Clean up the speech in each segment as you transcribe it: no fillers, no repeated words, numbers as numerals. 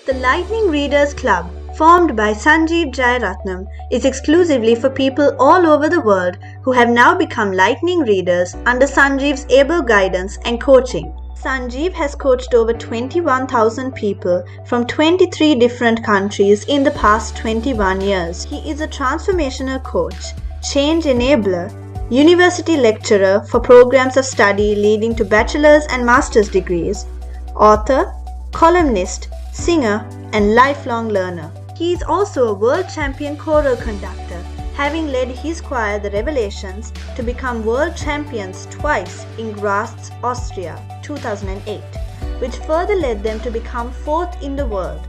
The Lightning Readers Club, formed by Sanjeev Jayaratnam, is exclusively for people all over the world who have now become Lightning Readers under Sanjeev's able guidance and coaching. Sanjeev has coached over 21,000 people from 23 different countries in the past 21 years. He is a transformational coach, change enabler, university lecturer for programs of study leading to bachelor's and master's degrees, author, columnist, singer, and lifelong learner. He is also a world champion choral conductor, having led his choir, the Revelations, to become world champions twice in Graz, Austria, 2008, which further led them to become fourth in the world,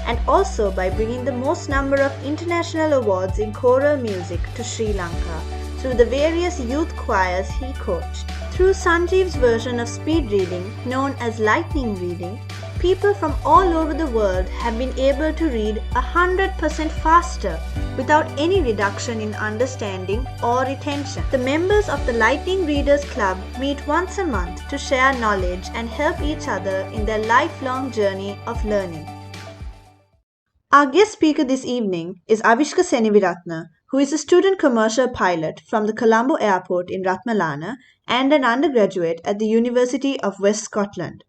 and also by bringing the most number of international awards in choral music to Sri Lanka through the various youth choirs he coached. Through Sanjeev's version of speed reading, known as lightning reading, people from all over the world have been able to read 100% faster without any reduction in understanding or retention. The members of the Lightning Readers Club meet once a month to share knowledge and help each other in their lifelong journey of learning. Our guest speaker this evening is Avishka Seniviratna, who is a student commercial pilot from the Colombo Airport in Ratmalana and an undergraduate at the University of West Scotland.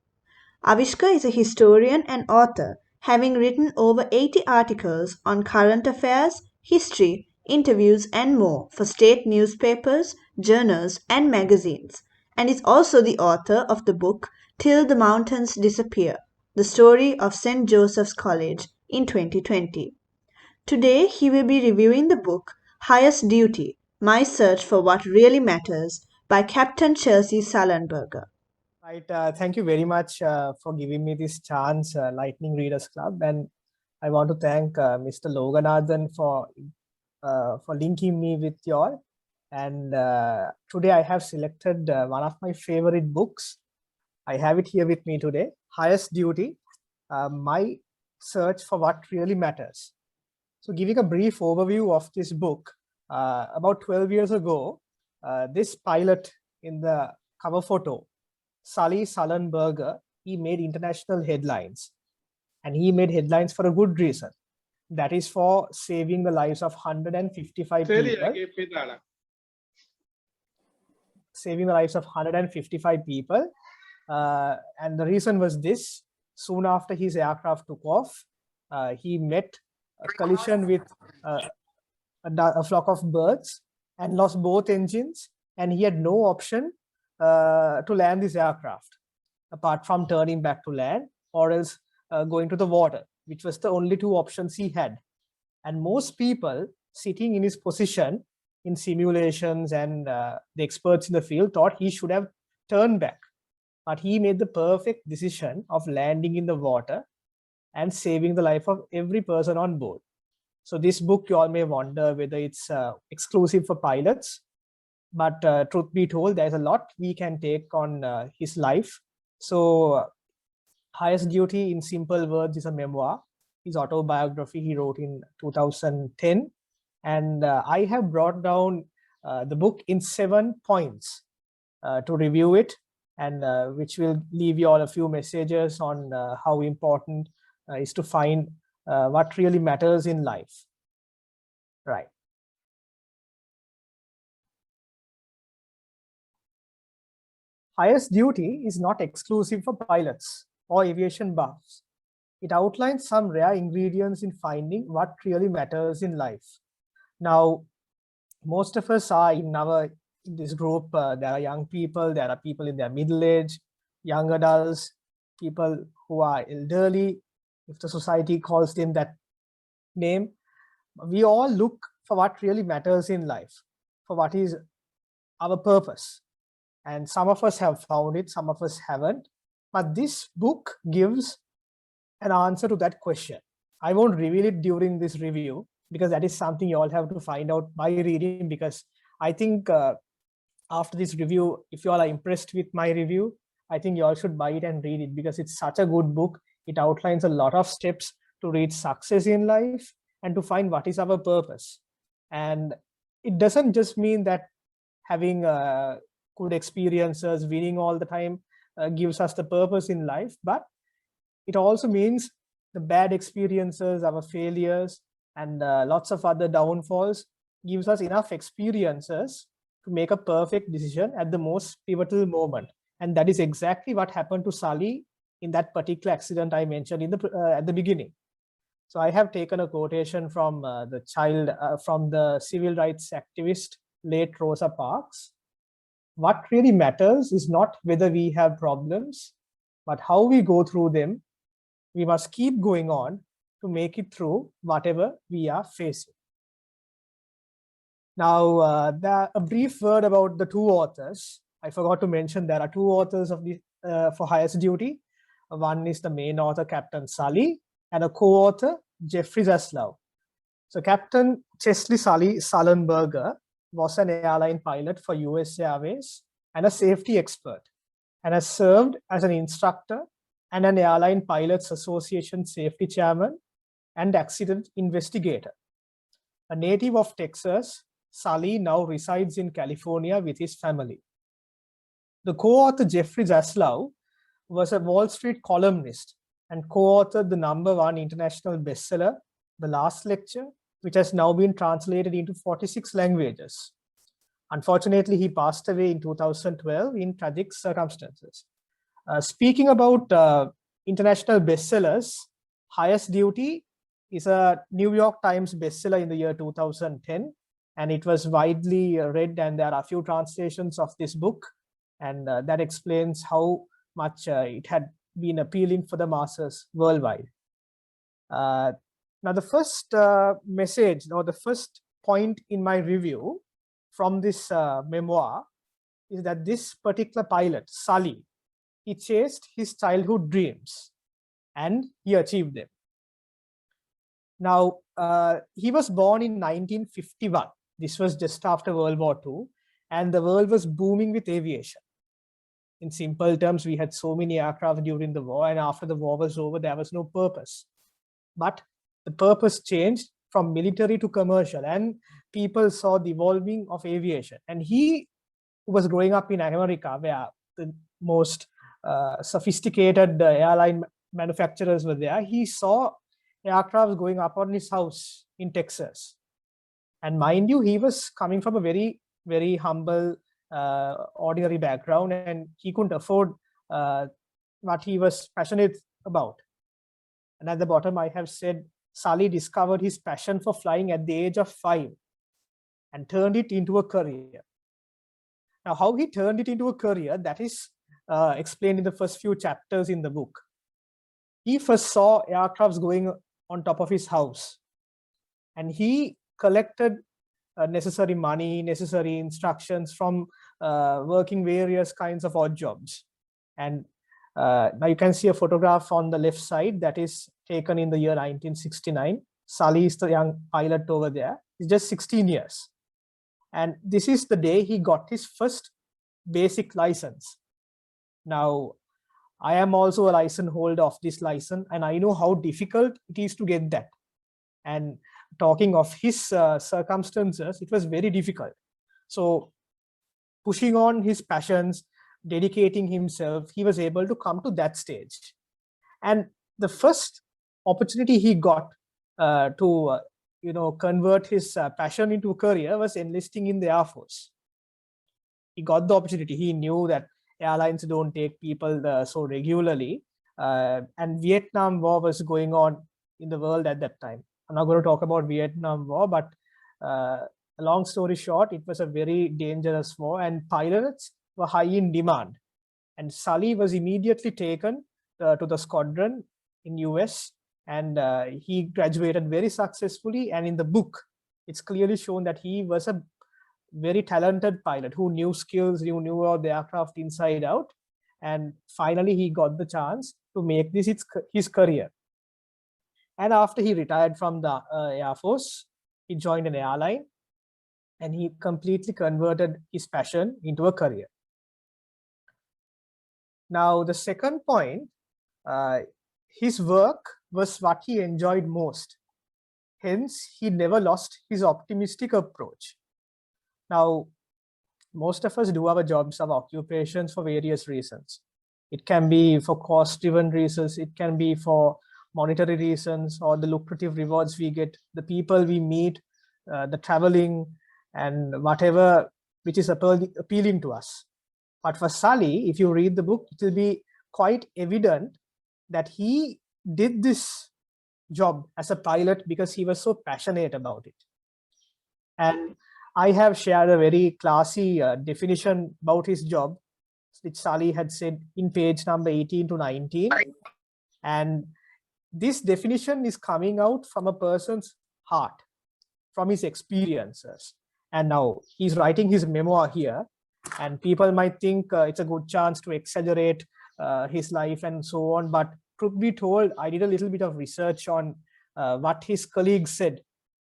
Avishka is a historian and author, having written over 80 articles on current affairs, history, interviews, and more for state newspapers, journals, and magazines, and is also the author of the book Till the Mountains Disappear, the story of St. Joseph's College in 2020. Today, he will be reviewing the book Highest Duty My Search for What Really Matters by Captain Chelsea Sullenberger. Right. Thank you very much for giving me this chance, Lightning Readers Club. And I want to thank Mr. Loganathan for linking me with you all. And today I have selected one of my favorite books. I have it here with me today, Highest Duty, My Search for What Really Matters. So giving a brief overview of this book, about 12 years ago, this pilot in the cover photo, Sully Sullenberger, he made international headlines, and he made headlines for a good reason. That is for saving the lives of 155 people. Saving the lives of 155 people. And the reason was this: soon after his aircraft took off, he met a collision with a flock of birds and lost both engines, and he had no option to land this aircraft apart from turning back to land or else going to the water, which was the only two options he had. And most people sitting in his position in simulations and the experts in the field thought he should have turned back, but he made the perfect decision of landing in the water and saving the life of every person on board. So this book, you all may wonder whether it's exclusive for pilots, but truth be told, there's a lot we can take on his life. So Highest Duty, in simple words, is a memoir, his autobiography he wrote in 2010. And I have brought down the book in 7 points to review it, and which will leave you all a few messages on how important is to find what really matters in life. Right. Highest Duty is not exclusive for pilots or aviation buffs. It outlines some rare ingredients in finding what really matters in life. Now, most of us are in this group. There are young people, there are people in their middle age, young adults, people who are elderly, if the society calls them that name. We all look for what really matters in life, for what is our purpose. And some of us have found it, some of us haven't. But this book gives an answer to that question. I won't reveal it during this review because that is something you all have to find out by reading, because I think after this review, if you all are impressed with my review, I think you all should buy it and read it, because it's such a good book. It outlines a lot of steps to reach success in life and to find what is our purpose. And it doesn't just mean that having good experiences, winning all the time gives us the purpose in life, but it also means the bad experiences, our failures, and lots of other downfalls gives us enough experiences to make a perfect decision at the most pivotal moment. And that is exactly what happened to Sully in that particular accident I mentioned in the at the beginning. So I have taken a quotation from from the civil rights activist, late Rosa Parks. What really matters is not whether we have problems, but how we go through them. We must keep going on to make it through whatever we are facing. Now, a brief word about the two authors. I forgot to mention there are two authors of the for highest duty. One is the main author, Captain Sully, and a co-author, Jeffrey Zaslow. So Captain Chesley Sully Sullenberger was an airline pilot for US Airways and a safety expert, and has served as an instructor and an Airline Pilots Association safety chairman and accident investigator. A native of Texas, Sully now resides in California with his family. The co-author Jeffrey Zaslow was a Wall Street columnist and co-authored the #1 international bestseller, The Last Lecture, which has now been translated into 46 languages. Unfortunately, he passed away in 2012 in tragic circumstances. Speaking about international bestsellers, Highest Duty is a New York Times bestseller in the year 2010, and it was widely read, and there are a few translations of this book, and that explains how much it had been appealing for the masses worldwide. Now, the first message, or the first point in my review from this memoir is that this particular pilot, Sully, he chased his childhood dreams and he achieved them. Now, he was born in 1951. This was just after World War II, and the world was booming with aviation. In simple terms, we had so many aircraft during the war, and after the war was over, there was no purpose. But the purpose changed from military to commercial, and people saw the evolving of aviation. And he was growing up in America, where the most sophisticated airline manufacturers were there. He saw aircrafts going up on his house in Texas. And mind you, he was coming from a very, very humble, ordinary background, and he couldn't afford what he was passionate about. And at the bottom, I have said, Sully discovered his passion for flying at the age of 5 and turned it into a career. Now, how he turned it into a career, that is explained in the first few chapters in the book. He first saw aircrafts going on top of his house, and he collected necessary money, necessary instructions from working various kinds of odd jobs. And now you can see a photograph on the left side that is taken in the year 1969. Sully is the young pilot over there. He's just 16 years. And this is the day he got his first basic license. Now, I am also a license holder of this license, and I know how difficult it is to get that. And talking of his circumstances, it was very difficult. So pushing on his passions, dedicating himself, he was able to come to that stage. And the first opportunity he got to convert his passion into a career was enlisting in the Air Force. He got the opportunity. He knew that airlines don't take people so regularly, and Vietnam War was going on in the world at that time. I'm not going to talk about Vietnam War, but long story short, it was a very dangerous war, and pilots were high in demand. And Sully was immediately taken to the squadron in US, and he graduated very successfully. And in the book, it's clearly shown that he was a very talented pilot who knew skills, who knew all the aircraft inside out. And finally, he got the chance to make this his career. And after he retired from the Air Force, he joined an airline, and he completely converted his passion into a career. Now, the second point, his work was what he enjoyed most. Hence, he never lost his optimistic approach. Now, most of us do our jobs, our occupations for various reasons. It can be for cost-driven reasons. It can be for monetary reasons or the lucrative rewards we get, the people we meet, the traveling, and whatever which is appealing to us. But for Sully, if you read the book, it will be quite evident that he did this job as a pilot because he was so passionate about it. And I have shared a very classy definition about his job, which Sully had said in page number 18 to 19. And this definition is coming out from a person's heart, from his experiences. And now he's writing his memoir here, and people might think it's a good chance to exaggerate his life and so on. But truth be told, I did a little bit of research on what his colleagues said,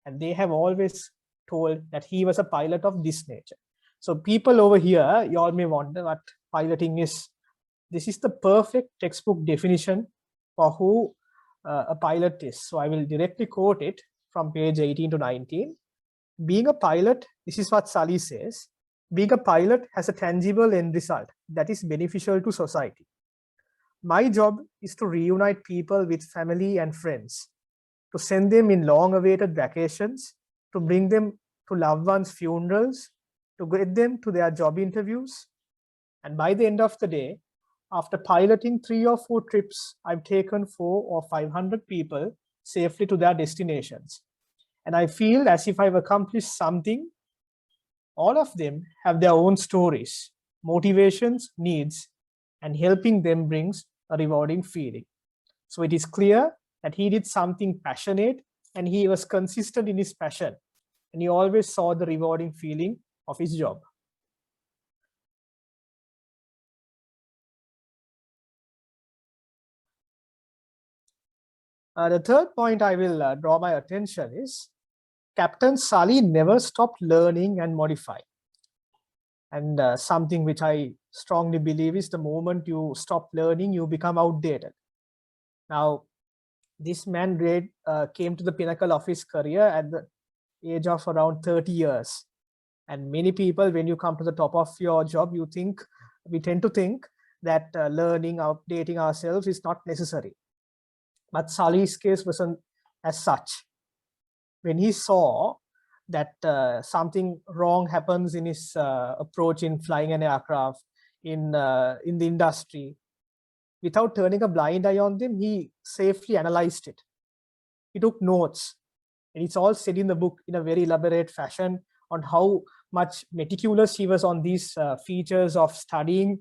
and they have always told that he was a pilot of this nature. So people over here, you all may wonder what piloting is. This is the perfect textbook definition for who a pilot is. So I will directly quote it from page 18 to 19. Being a pilot, this is what Sully says, being a pilot has a tangible end result that is beneficial to society. My job is to reunite people with family and friends, to send them in long-awaited vacations, to bring them to loved ones' funerals, to get them to their job interviews. And by the end of the day, after piloting 3 or 4 trips, I've taken 400 or 500 people safely to their destinations. And I feel as if I've accomplished something. All of them have their own stories, motivations, needs, and helping them brings a rewarding feeling. So it is clear that he did something passionate, and he was consistent in his passion, and he always saw the rewarding feeling of his job. The third point I will draw my attention is Captain Sully never stopped learning and modifying. And something which I strongly believe is the moment you stop learning, you become outdated. Now, this man came to the pinnacle of his career at the age of around 30 years. And many people, when you come to the top of your job, we tend to think that learning, updating ourselves is not necessary. But Sully's case wasn't as such. When he saw that something wrong happens in his approach in flying an aircraft, in the industry, without turning a blind eye on them, he safely analyzed it. He took notes, and it's all said in the book in a very elaborate fashion on how much meticulous he was on these features of studying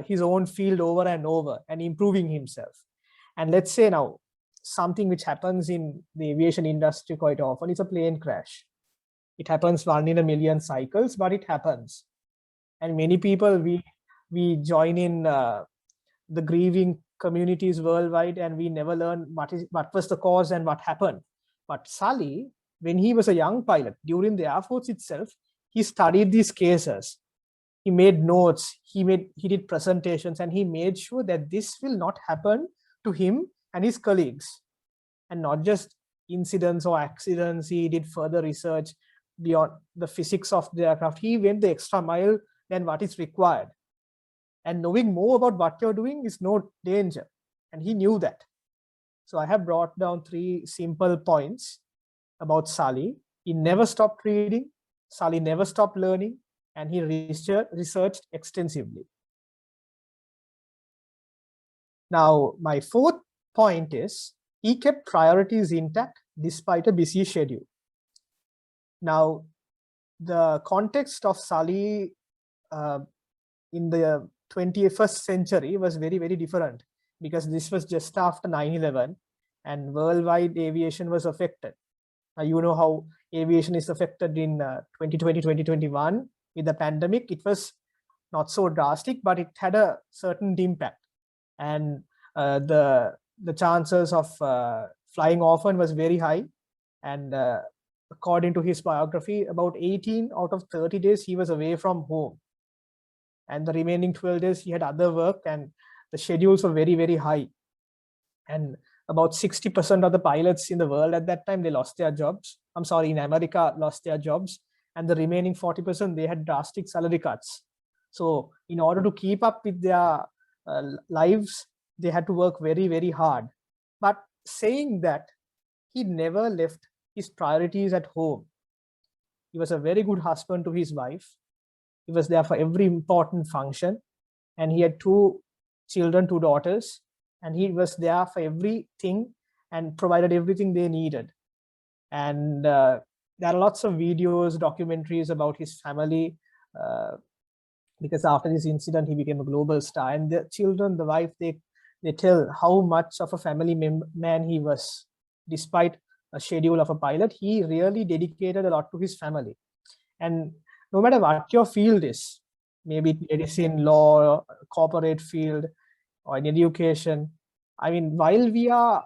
his own field over and over and improving himself. And let's say now, something which happens in the aviation industry quite often is a plane crash. It happens 1 in a million cycles, but it happens. And many people, we join in the grieving communities worldwide, and we never learn what was the cause and what happened. But Sully, when he was a young pilot, during the Air Force itself, he studied these cases. He made notes, he did presentations, and he made sure that this will not happen to him and his colleagues. And not just incidents or accidents, he did further research beyond the physics of the aircraft. He went the extra mile than what is required. And knowing more about what you're doing is no danger. And he knew that. So I have brought down 3 simple points about Sully. He never stopped reading, Sully never stopped learning, and he researched extensively. Now, my 4th point is he kept priorities intact despite a busy schedule. Now, the context of Sully in the 21st century was very, very different, because this was just after 9/11 and worldwide aviation was affected. Now, you know how aviation is affected in 2020, 2021 with the pandemic. It was not so drastic, but it had a certain impact. And the chances of flying often was very high. And according to his biography, about 18 out of 30 days he was away from home. And the remaining 12 days he had other work, and the schedules were very, very high. And about 60% of the pilots in the world at that time, they lost their jobs. I'm sorry, in America, lost their jobs. And the remaining 40%, they had drastic salary cuts. So in order to keep up with their lives, they had to work very, very hard. But saying that he never left his priorities at home. He was a very good husband to his wife. He was there for every important function, and he had 2 children, 2 daughters, and he was there for everything and provided everything they needed. And there are lots of videos, documentaries about his family, because after this incident, he became a global star. And the children, the wife, they tell how much of a family man he was. Despite a schedule of a pilot, he really dedicated a lot to his family. And no matter what your field is, maybe medicine, law, corporate field, or in education, I mean, while we are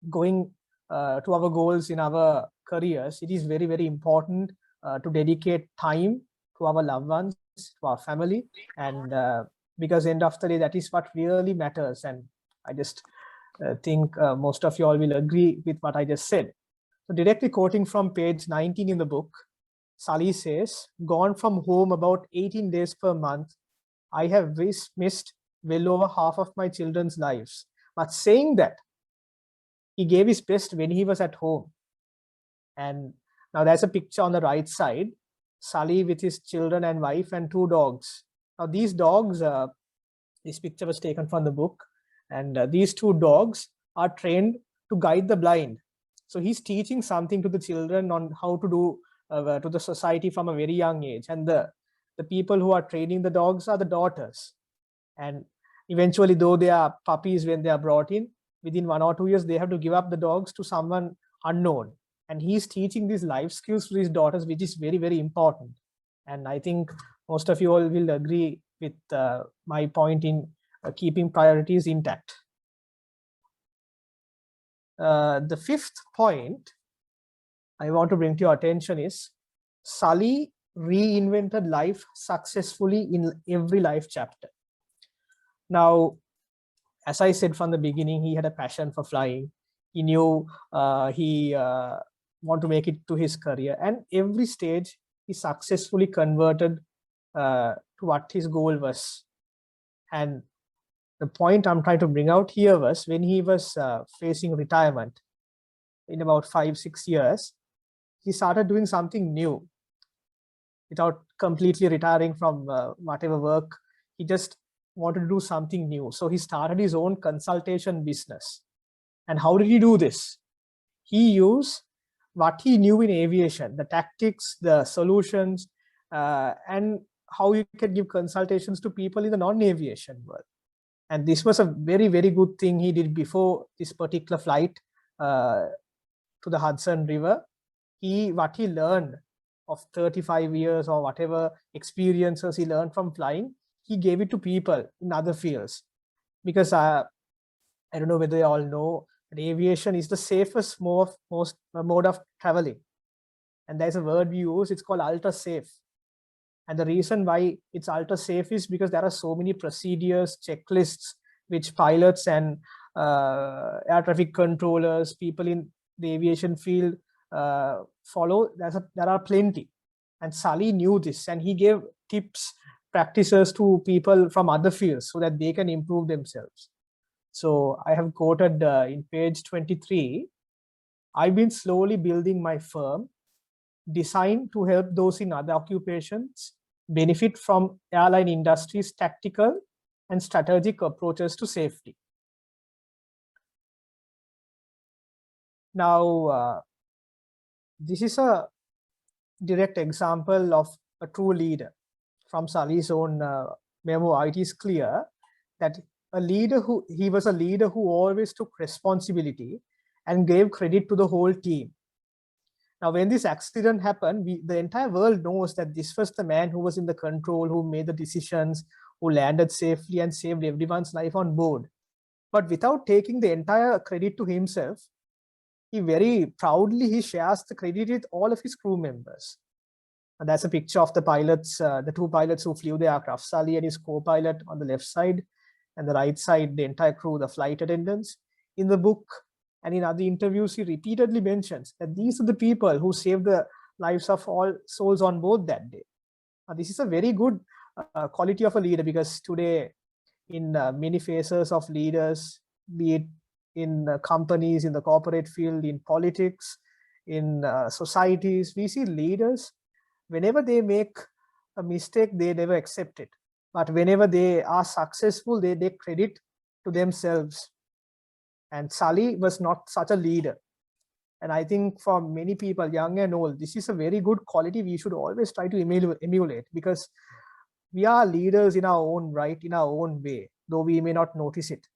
going to our goals in our careers, it is very, very important to dedicate time to our loved ones, to our family, and because end of the day, that is what really matters. And I just think most of you all will agree with what I just said. So directly quoting from page 19 in the book, Sully says, "Gone from home about 18 days per month, I have missed well over half of my children's lives." But saying that, he gave his best when he was at home. And now there's a picture on the right side, Sully with his children and wife and 2 dogs. Now these dogs, this picture was taken from the book, and these 2 dogs are trained to guide the blind. So he's teaching something to the children on how to do to the society from a very young age. And the people who are training the dogs are the daughters. And eventually, though they are puppies when they are brought in, within 1 or 2 years, they have to give up the dogs to someone unknown. And he's teaching these life skills to his daughters, which is very, very important. And I think most of you all will agree with my point in keeping priorities intact. The 5th point I want to bring to your attention is Sully reinvented life successfully in every life chapter. Now, as I said from the beginning, he had a passion for flying. He knew he wanted to make it to his career, and every stage he successfully converted to what his goal was. And the point I'm trying to bring out here was when he was facing retirement in about 5-6 years, he started doing something new. Without completely retiring from whatever work, he just wanted to do something new. So he started his own consultation business. And how did he do this? He used what he knew in aviation, the tactics, the solutions, and how you can give consultations to people in the non-aviation world. And this was a very, very good thing he did before this particular flight to the Hudson River. What he learned of 35 years or whatever experiences he learned from flying, he gave it to people in other fields. Because I don't know whether you all know, that aviation is the safest mode of traveling. And there's a word we use, it's called ultra safe. And the reason why it's ultra safe is because there are so many procedures, checklists, which pilots and air traffic controllers, people in the aviation field follow. There are plenty. And Sully knew this, and he gave tips, practices to people from other fields so that they can improve themselves. So I have quoted in page 23, "I've been slowly building my firm designed to help those in other occupations benefit from airline industry's tactical and strategic approaches to safety." Now, this is a direct example of a true leader. From Sully's own memoir, it is clear that he was a leader who always took responsibility and gave credit to the whole team. Now, when this accident happened, the entire world knows that this was the man who was in the control, who made the decisions, who landed safely and saved everyone's life on board. But without taking the entire credit to himself, he very proudly shares the credit with all of his crew members. And that's a picture of the pilots, the 2 pilots who flew the aircraft, Sully and his co-pilot on the left side, and the right side, the entire crew, the flight attendants. In the book and in other interviews, he repeatedly mentions that these are the people who saved the lives of all souls on board that day. Now, this is a very good quality of a leader, because today in many phases of leaders, be it in companies, in the corporate field, in politics, in societies. We see leaders, whenever they make a mistake, they never accept it. But whenever they are successful, they take credit to themselves. And Sully was not such a leader. And I think for many people, young and old, this is a very good quality we should always try to emulate, because we are leaders in our own right, in our own way, though we may not notice it.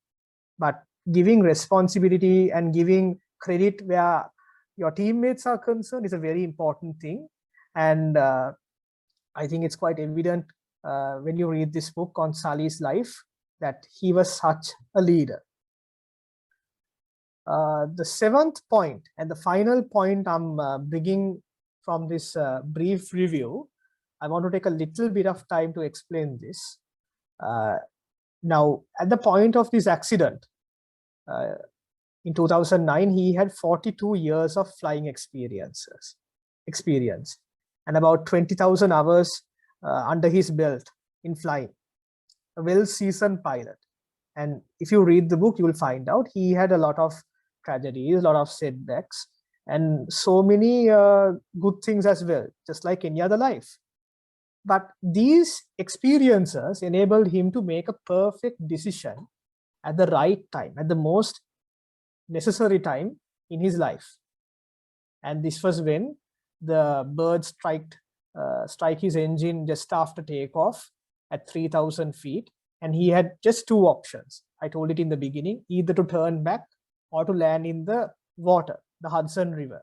But giving responsibility and giving credit where your teammates are concerned is a very important thing. And I think it's quite evident when you read this book on Sully's life that he was such a leader. The seventh point and the final point I'm bringing from this brief review, I want to take a little bit of time to explain this. Now, at the point of this accident, in 2009, he had 42 years of flying experience and about 20,000 hours under his belt in flying, a well-seasoned pilot. And if you read the book, you will find out he had a lot of tragedies, a lot of setbacks, and so many good things as well, just like any other life. But these experiences enabled him to make a perfect decision at the right time, at the most necessary time in his life. And this was when the bird strike his engine just after takeoff at 3,000 feet. And he had just two options. I told it in the beginning, either to turn back or to land in the water, the Hudson River.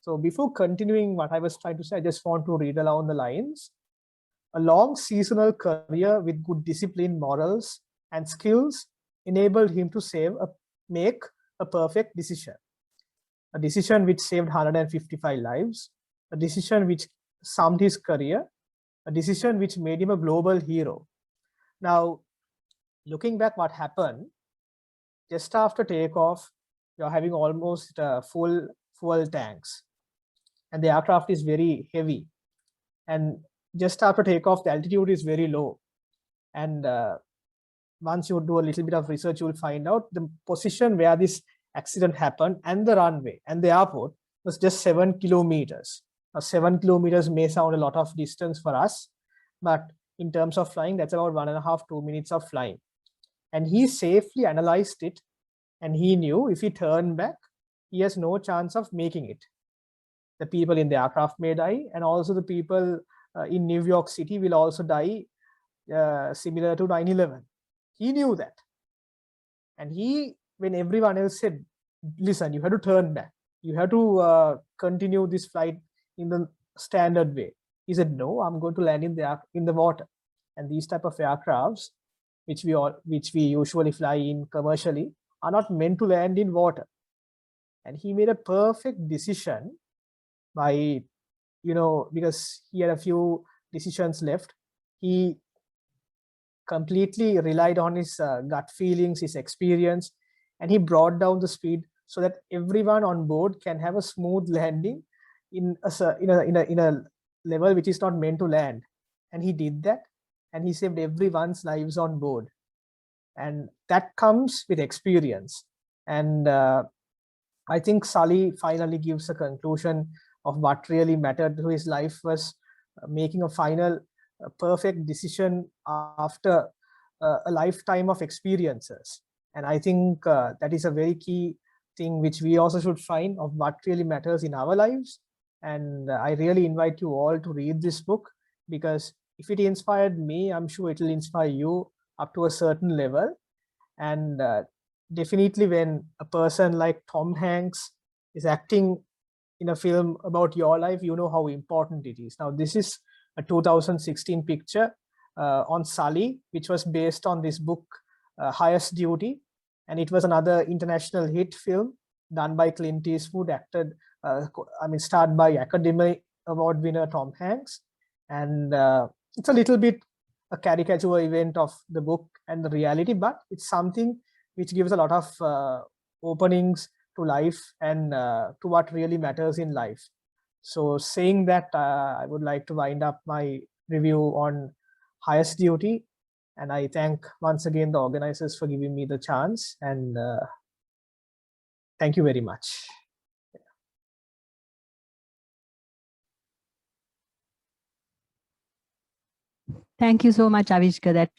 So before continuing what I was trying to say, I just want to read along the lines. A long seasonal career with good discipline, morals, and skills enabled him to make a perfect decision. A decision which saved 155 lives, a decision which summed his career, a decision which made him a global hero. Now, looking back what happened, just after takeoff, you're having almost full fuel tanks. And the aircraft is very heavy. And just after takeoff, the altitude is very low. And once you do a little bit of research, you will find out the position where this accident happened and the runway and the airport was just 7 kilometers. Now, 7 kilometers may sound a lot of distance for us, but in terms of flying, that's about 1.5 to 2 minutes of flying. And he safely analyzed it, and he knew if he turned back, he has no chance of making it. The people in the aircraft may die, and also the people in New York City will also die, similar to 9/11. He knew that. And when everyone else said, listen, you have to turn back, you have to continue this flight in the standard way, he said, no, I'm going to land in the water. And these type of aircrafts, which we usually fly in commercially, are not meant to land in water. And he made a perfect decision by, because he had a few decisions left, he completely relied on his gut feelings, his experience, and he brought down the speed so that everyone on board can have a smooth landing in a level which is not meant to land. And he did that, and he saved everyone's lives on board. And that comes with experience. And I think Sully finally gives a conclusion of what really mattered to his life was making a final perfect decision after a lifetime of experiences. And I think that is a very key thing which we also should find of what really matters in our lives. And I really invite you all to read this book, because if it inspired me, I'm sure it will inspire you up to a certain level. And definitely when a person like Tom Hanks is acting in a film about your life, you know how important it is. Now, this is a 2016 picture on Sully, which was based on this book, Highest Duty. And it was another international hit film done by Clint Eastwood, starred by Academy Award winner Tom Hanks. And it's a little bit a caricature event of the book and the reality, but it's something which gives a lot of openings to life and to what really matters in life. So saying that, I would like to wind up my review on Highest Duty. And I thank once again the organizers for giving me the chance. And Thank you very much. Thank you so much, Avishka. That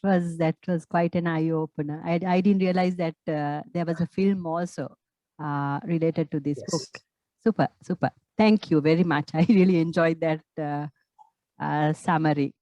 was quite an eye opener. I didn't realize that there was a film also related to this book. Super. Thank you very much. I really enjoyed that summary.